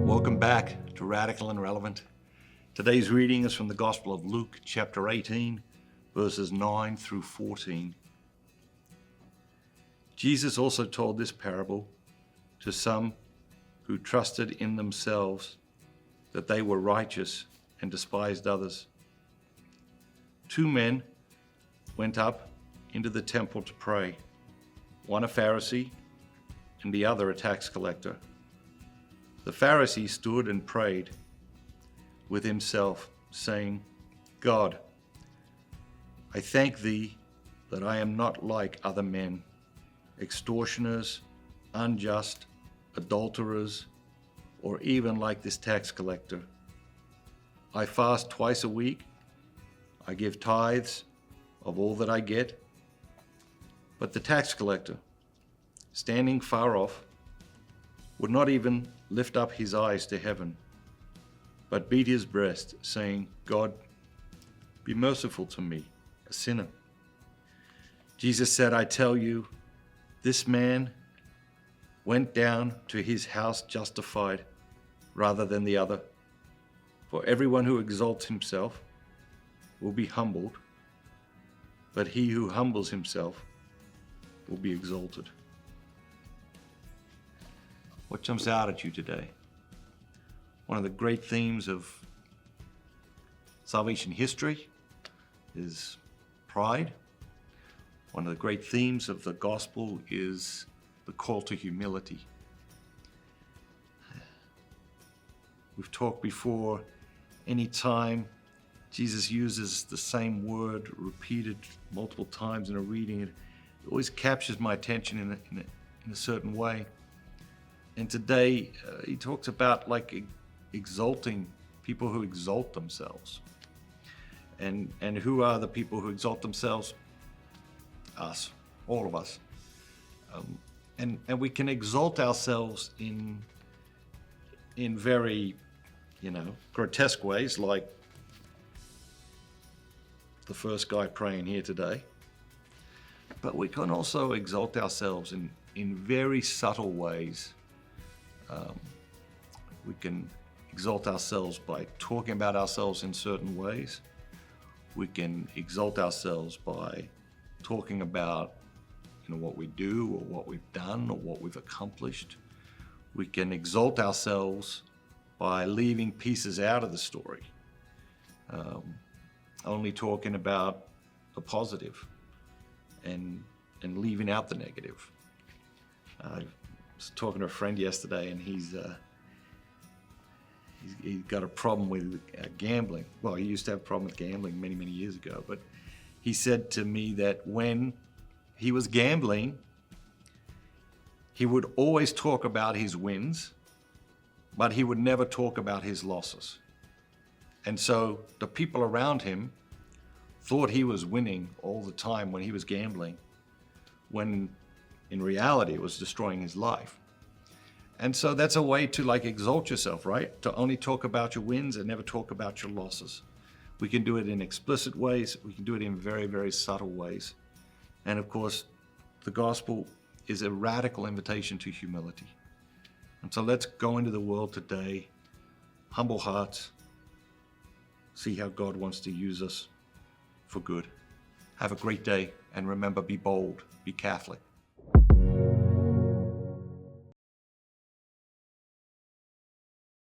Welcome back to Radical and Relevant. Today's reading is from the Gospel of Luke, chapter 18, verses 9 through 14. Jesus also told this parable to some who trusted in themselves that they were righteous and despised others. Two men went up into the temple to pray, one a Pharisee and the other a tax collector. The Pharisee stood and prayed with himself, saying, God, I thank thee that I am not like other men, extortioners, unjust, adulterers, or even like this tax collector. I fast twice a week. I give tithes of all that I get. But the tax collector, standing far off, would not even lift up his eyes to heaven, but beat his breast, saying, God, be merciful to me, a sinner. Jesus said, I tell you, this man went down to his house justified rather than the other. For everyone who exalts himself will be humbled, but he who humbles himself will be exalted. What jumps out at you today? One of the great themes of salvation history is pride. One of the great themes of the gospel is the call to humility. We've talked before, anytime Jesus uses the same word repeated multiple times in a reading, it always captures my attention in a certain way. And today, he talks about exalting people who exalt themselves. And who are the people who exalt themselves? Us, all of us. And we can exalt ourselves in very, grotesque ways, like the first guy praying here today. But we can also exalt ourselves in very subtle ways. We can exalt ourselves by talking about ourselves in certain ways. We can exalt ourselves by talking about what we do or what we've done or what we've accomplished. We can exalt ourselves by leaving pieces out of the story, only talking about the positive and leaving out the negative. I was talking to a friend yesterday, and he's got a problem with gambling. Well, he used to have a problem with gambling many, many years ago, but he said to me that when he was gambling, he would always talk about his wins, but he would never talk about his losses. And so the people around him thought he was winning all the time when he was gambling, when in reality it was destroying his life. And so that's a way to exalt yourself, right? To only talk about your wins and never talk about your losses. We can do it in explicit ways. We can do it in very, very subtle ways. And of course, the gospel is a radical invitation to humility. And so let's go into the world today, humble hearts, see how God wants to use us for good. Have a great day, and remember, be bold, be Catholic.